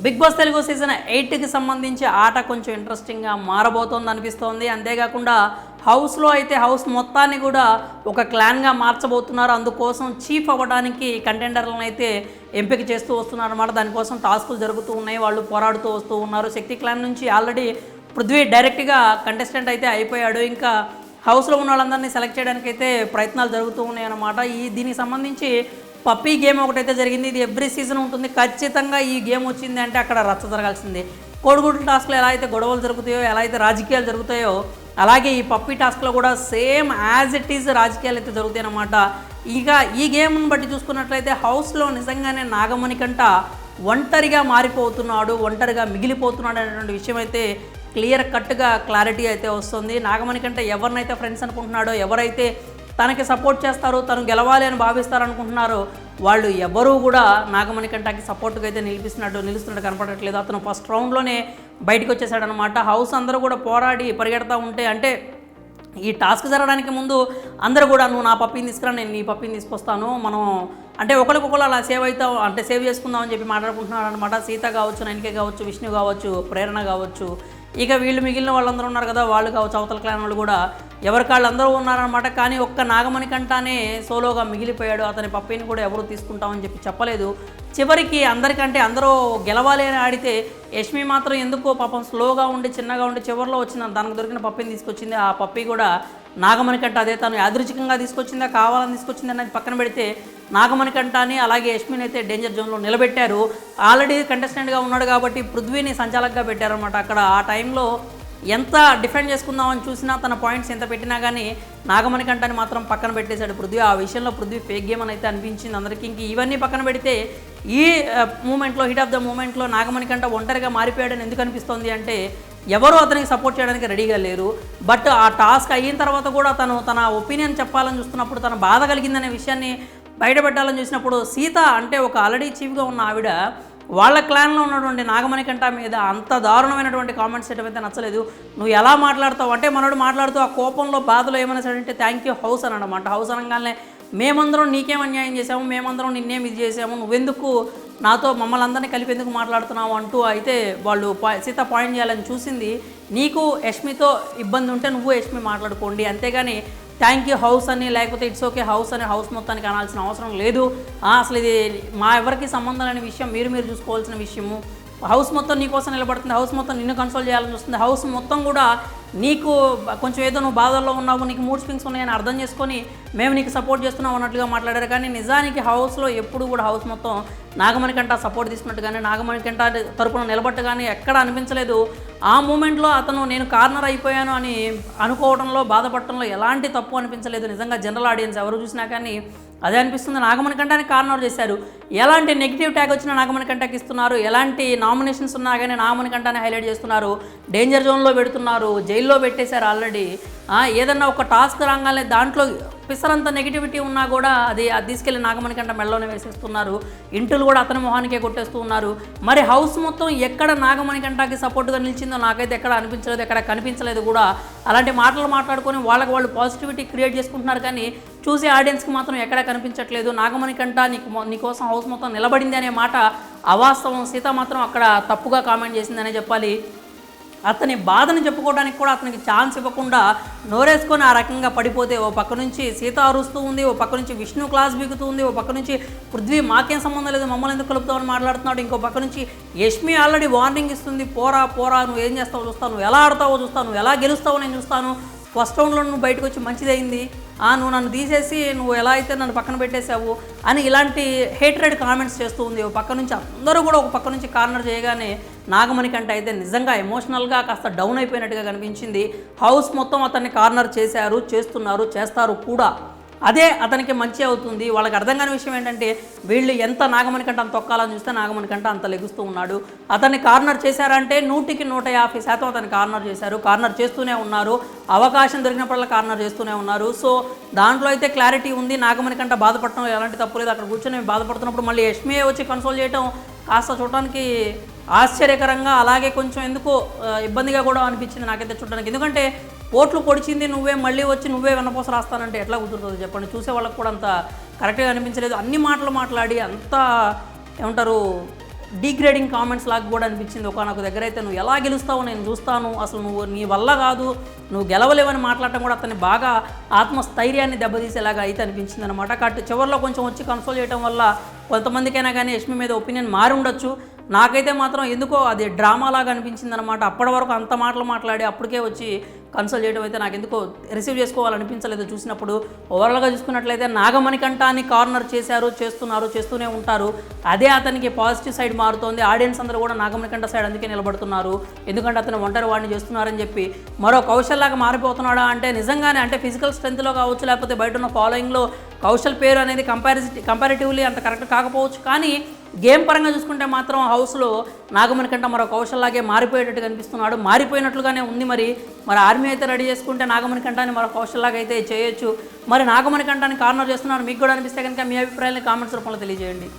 Big boss Telugu season 8కి సంబంధించి ఆట కొంచెం ఇంట్రెస్టింగ్గా మారబోతోంది అనిపిస్తోంది. అంతేకాకుండా హౌస్లో అయితే హౌస్ మొత్తాన్ని కూడా ఒక క్లాన్గా మార్చబోతున్నారు. అందుకోసం చీఫ్ అవ్వడానికి కంటెండర్లను అయితే ఎంపిక చేస్తూ వస్తున్నారు అన్నమాట. దానికోసం టాస్కులు జరుగుతూ ఉన్నాయి, వాళ్ళు పోరాడుతూ వస్తూ ఉన్నారు. శక్తి క్లాన్ నుంచి ఆల్రెడీ పృథ్వీ డైరెక్ట్గా కంటెస్టెంట్ అయితే అయిపోయాడు. ఇంకా హౌస్లో ఉన్న వాళ్ళందరినీ సెలెక్ట్ చేయడానికి అయితే ప్రయత్నాలు జరుగుతూ ఉన్నాయి అన్నమాట. దీనికి సంబంధించి పప్పీ గేమ్ ఒకటైతే జరిగింది. ఇది ఎవ్రీ సీజన్ ఉంటుంది. ఖచ్చితంగా ఈ గేమ్ వచ్చింది అంటే అక్కడ రచ్చ జరగాల్సిందే. కోడిగుడ్ల టాస్క్లో ఎలా అయితే గొడవలు జరుగుతాయో, ఎలా అయితే రాజకీయాలు జరుగుతాయో, అలాగే ఈ పప్పీ టాస్క్లో కూడా సేమ్ యాజ్ ఇట్ ఈజ్ రాజకీయాలు అయితే జరుగుతాయి అన్నమాట. ఇక ఈ గేమ్ని బట్టి చూసుకున్నట్లయితే హౌస్లో నిజంగానే నాగమణికంట ఒంటరిగా మారిపోతున్నాడు, ఒంటరిగా మిగిలిపోతున్నాడు అనేటువంటి విషయం అయితే క్లియర్ కట్గా క్లారిటీ అయితే వస్తుంది. నాగమణికంట ఎవరినైతే ఫ్రెండ్స్ అనుకుంటున్నాడో, ఎవరైతే తనకి సపోర్ట్ చేస్తారు, తను గెలవాలి అని భావిస్తారు అనుకుంటున్నారో వాళ్ళు ఎవరూ కూడా నాగమణికంటకి సపోర్ట్గా అయితే నిలుస్తున్నట్టు కనపడట్లేదు. అతను ఫస్ట్ రౌండ్లోనే బయటకు వచ్చేసాడనమాట. హౌస్ అందరూ కూడా పోరాడి పరిగెడతా ఉంటే, అంటే ఈ టాస్క్ జరగడానికి ముందు అందరూ కూడా నువ్వు నా పప్పిని తీసుకురా, నేను నీ పప్పిని తీసుకొస్తాను, మనం అంటే ఒకరికొకరు అలా సేవ్ చేసుకుందామని చెప్పి మాట్లాడుకుంటున్నారు అనమాట. సీత కావచ్చు, నైనిక కావచ్చు, విష్ణు కావచ్చు, ప్రేరణ కావచ్చు, ఇక వీళ్ళు మిగిలిన వాళ్ళందరూ ఉన్నారు కదా, వాళ్ళు కావచ్చు, అవతల క్లాన్ వాళ్ళు కూడా ఎవరికాళ్ళు అందరూ ఉన్నారనమాట. కానీ ఒక్క నాగమణికంటనే సోలోగా మిగిలిపోయాడు. అతని పప్పిని కూడా ఎవరు తీసుకుంటామని చెప్పి చెప్పలేదు. చివరికి అందరికంటే అందరూ గెలవాలి అని ఆడితే యష్మి మాత్రం ఎందుకో పాపం స్లోగా ఉండి చిన్నగా ఉండి చివరిలో వచ్చిన దానికి దొరికిన పప్పిని తీసుకొచ్చింది. ఆ పప్పి కూడా నాగమణికంట అదే తను యాదృచ్ఛికంగా తీసుకొచ్చిందా కావాలని తీసుకొచ్చింది అనేది పక్కన పెడితే నాగమణికంటని అలాగే యష్మిని అయితే డేంజర్ జోన్లో నిలబెట్టారు. ఆల్రెడీ కంటెస్టెంట్గా ఉన్నాడు కాబట్టి పృథ్వీని సంచాలకుగా పెట్టారనమాట. అక్కడ ఆ టైంలో ఎంత డిఫెండ్ చేసుకుందామని చూసినా తన పాయింట్స్ ఎంత పెట్టినా కానీ నాగమణికంటని మాత్రం పక్కన పెట్టేశాడు పృథ్వీ. ఆ విషయంలో పృథ్వీ ఫేక్ గేమ్ అని అయితే అనిపించింది అందరికీ. ఇంక ఇవన్నీ పక్కన పెడితే ఈ మూమెంట్లో హిట్ ఆఫ్ ద మూమెంట్లో నాగమణికంట ఒంటరిగా మారిపోయాడని ఎందుకు అనిపిస్తోంది అంటే ఎవరు అతనికి సపోర్ట్ చేయడానికి రెడీగా లేరు. బట్ ఆ టాస్క్ అయిన తర్వాత కూడా తన ఒపీనియన్ చెప్పాలని చూస్తున్నప్పుడు, తన బాధ కలిగిందనే విషయాన్ని బయటపెట్టాలని చూసినప్పుడు సీత అంటే ఒక ఆల్రెడీ చీఫ్గా ఉన్న ఆవిడ వాళ్ళ క్లాన్లో ఉన్నటువంటి నాగమణికంట మీద అంత దారుణమైనటువంటి కామెంట్స్ చేయడం అయితే నచ్చలేదు. నువ్వు ఎలా మాట్లాడతావు అంటే మనోడు మాట్లాడుతూ ఆ కోపంలో బాధలో ఏమైనా సరే థ్యాంక్ యూ హౌస్ అని అనమాట. హౌస్ అనగానే మేమందరం నీకేం అన్యాయం చేసాము, మేమందరం నిన్నేం ఇది చేసాము, నువ్వెందుకు నాతో మమ్మల్ని అందరినీ కలిపి ఎందుకు మాట్లాడుతున్నావు అంటూ అయితే వాళ్ళు సీత పాయింట్ చేయాలని చూసింది. నీకు యష్మితో ఇబ్బంది ఉంటే నువ్వు యష్మి మాట్లాడుకోండి, అంతేగాని థ్యాంక్ యూ హౌస్ అని లేకపోతే ఇట్స్ ఓకే హౌస్ అని హౌస్ మొత్తానికి అనాల్సిన అవసరం లేదు. అసలు ఇది మా ఎవరికి సంబంధం లేని విషయం, మీరు చూసుకోవాల్సిన విషయము. హౌస్ మొత్తం నీకోసం నిలబడుతుంది, హౌస్ మొత్తం నిన్ను కన్సోల్ చేయాలని చూస్తుంది, హౌస్ మొత్తం కూడా నీకు కొంచెం ఏదో నువ్వు బాధల్లో ఉన్నావు, నీకు మూడ్ స్వింగ్స్ ఉన్నాయని అర్థం చేసుకొని మేము నీకు సపోర్ట్ చేస్తున్నాం అన్నట్లుగా మాట్లాడారు. కానీ నిజానికి హౌస్లో ఎప్పుడు కూడా హౌస్ మొత్తం నాగమణికంట సపోర్ట్ తీసుకున్నట్టుగానే నాగమణికంట తరపున నిలబట్టగానే ఎక్కడ అనిపించలేదు. ఆ మూమెంట్లో అతను నేను కార్నర్ అయిపోయాను అని అనుకోవడంలో బాధపడటంలో ఎలాంటి తప్పు అనిపించలేదు. నిజంగా జనరల్ ఆడియన్స్ ఎవరు చూసినా కానీ అదే అనిపిస్తుంది. నాగమణికంటని కార్నర్ చేశారు. ఎలాంటి నెగిటివ్ ట్యాగ్ వచ్చినా నాగమణికంటకి ఇస్తున్నారు, ఎలాంటి నామినేషన్స్ ఉన్నా కానీ నాగమణికంటని హైలైట్ చేస్తున్నారు, డేంజర్ జోన్లో పెడుతున్నారు, జైల్లో పెట్టేశారు ఆల్రెడీ. ఏదన్నా ఒక టాస్క్ రాగానే దాంట్లో పిసరంత నెగిటివిటీ ఉన్నా కూడా అది తీసుకెళ్లి నాగమణికంట మెడలోనే వేసేస్తున్నారు. ఇంటులు కూడా అతని మొహానికే కొట్టేస్తూ ఉన్నారు. మరి హౌస్ మొత్తం ఎక్కడ నాగమణికంటకి సపోర్ట్గా నిలిచిందో నాకైతే ఎక్కడ అనిపించలేదు, ఎక్కడ కనిపించలేదు కూడా. అలాంటి మాటలు మాట్లాడుకొని వాళ్ళకి వాళ్ళు పాజిటివిటీ క్రియేట్ చేసుకుంటున్నారు కానీ చూసే ఆడియన్స్కి మాత్రం ఎక్కడ కనిపించట్లేదు. నాగమణికంట నీకోసం హౌస్ మొత్తం నిలబడింది అనే మాట అవాస్తవం. సీత మాత్రం అక్కడ తప్పుగా కామెంట్ చేసిందనే చెప్పాలి. అతని బాధను చెప్పుకోవడానికి కూడా అతనికి ఛాన్స్ ఇవ్వకుండా నోరేసుకొని ఆ రకంగా పడిపోతే ఓ పక్క నుంచి సీత అరుస్తూ ఉంది, ఓ పక్క నుంచి విష్ణు క్లాస్ బిగుతూ ఉంది, ఓ పక్క నుంచి పృథ్వీ మాకేం సంబంధం లేదు మమ్మల్ని ఎందుకు కలుపుతామని మాట్లాడుతున్నాడు, ఇంకో పక్క నుంచి యష్మి ఆల్రెడీ వార్నింగ్ ఇస్తుంది, పోరా నువ్వు ఏం చేస్తావో చూస్తాను, నువ్వు ఎలా ఆడతావో చూస్తాను, నువ్వు ఎలా గెలుస్తావో నేను చూస్తాను, ఫస్ట్ రౌండ్లో నువ్వు బయటకు వచ్చి మంచిదైంది, నువ్వు నన్ను తీసేసి నువ్వు ఎలా అయితే నన్ను పక్కన పెట్టేశావు అని ఇలాంటి హేట్రెడ్ కామెంట్స్ చేస్తూ ఉంది. ఒక పక్క నుంచి అందరూ కూడా ఒక పక్క నుంచి కార్నర్ చేయగానే నాగమణికంట అయితే నిజంగా ఎమోషనల్గా కాస్త డౌన్ అయిపోయినట్టుగా కనిపించింది. హౌస్ మొత్తం అతన్ని కార్నర్ చేస్తారు కూడా. అదే అతనికి మంచి అవుతుంది. వాళ్ళకి అర్థం కాని విషయం ఏంటంటే వీళ్ళు ఎంత నాగమణికంట అంత తొక్కాలని చూస్తే నాగమణికంట అంత లెగుస్తూ ఉన్నాడు. అతన్ని కార్నర్ చేశారంటే 100కి 150% అతన్ని కార్నర్ చేశారు, కార్నర్ చేస్తూనే ఉన్నారు, అవకాశం దొరికినప్పుడల్లా కార్నర్ చేస్తూనే ఉన్నారు. సో దాంట్లో అయితే క్లారిటీ ఉంది. నాగమణికంట బాధపడటం ఎలాంటి తప్పు లేదు. అక్కడ కూర్చొని బాధపడుతున్నప్పుడు మళ్ళీ యష్మి వచ్చి కన్సోల్ చేయడం కాస్త చూడటానికి ఆశ్చర్యకరంగా అలాగే కొంచెం ఎందుకో ఇబ్బందిగా కూడా అనిపించింది నాకైతే చూడడానికి. ఎందుకంటే ఓట్లు పొడిచింది నువ్వే, మళ్ళీ వచ్చి నువ్వే వెన్నపోస రాస్తానంటే ఎట్లా కుదురుతుంది చెప్పండి. చూసే వాళ్ళకి కూడా అంత కరెక్ట్గా అనిపించలేదు. అన్ని మాటలు మాట్లాడి అంత ఏమంటారు డీగ్రేడింగ్ కామెంట్స్ లాగా కూడా అనిపించింది. ఒకనొక దగ్గర అయితే నువ్వు ఎలా గెలుస్తావో నేను చూస్తాను, అసలు నువ్వు నీ వల్ల కాదు, నువ్వు గెలవలేవని మాట్లాడటం కూడా అతన్ని బాగా ఆత్మస్థైర్యాన్ని దెబ్బతీసేలాగా అయితే అనిపించింది అనమాట. కాబట్టి చివరిలో కొంచెం వచ్చి కన్సోల్ చేయడం వల్ల కొంతమందికైనా కానీ యష్మి మీద ఒపీనియన్ మారి ఉండొచ్చు. నాకైతే మాత్రం ఎందుకో అది డ్రామా లాగా అనిపించింది అనమాట. అప్పటి వరకు అంత మాటలు మాట్లాడి అప్పటికే వచ్చి కన్సల్ట్ చేయడం అయితే నాకు ఎందుకో రిసీవ్ చేసుకోవాలనిపించలేదు చూసినప్పుడు. ఓవరాల్గా చూసుకున్నట్లయితే నాగమణికంఠాన్ని కార్నర్ చేస్తూనే ఉంటారు. అదే అతనికి పాజిటివ్ సైడ్ మారుతోంది. ఆడియన్స్ అందరూ కూడా నాగమణికంఠ సైడ్ అందుకే నిలబడుతున్నారు, ఎందుకంటే అతను ఒంటరి వాడిని చేస్తున్నారని చెప్పి. మరో కౌశల్లాగా మారిపోతున్నాడా అంటే నిజంగానే, అంటే ఫిజికల్ స్ట్రెంత్లో కావచ్చు, లేకపోతే బయట ఉన్న ఫాలోయింగ్లో కౌశల్ పేరు అనేది కంపారిటివ్లీ అంత కరెక్ట్ కాకపోవచ్చు, కానీ గేమ్ పరంగా చూసుకుంటే మాత్రం హౌస్లో నాగమణికంఠ మరో కౌశల్లాగే మారిపోయేటట్టు కనిపిస్తున్నాడు. మారిపోయినట్లుగానే ఉంది. మరి ఆర్మీ అయితే రెడీ చేసుకుంటే నాగమణికంఠాన్ని మరో కౌశల్లాగా అయితే చేయొచ్చు. మరి నాగమణికంఠాన్ని కార్నర్ చేస్తున్నారు, మీకు కూడా అనిపిస్తే కనుక మీ అభిప్రాయాన్ని కామెంట్స్ రూపంలో తెలియజేయండి.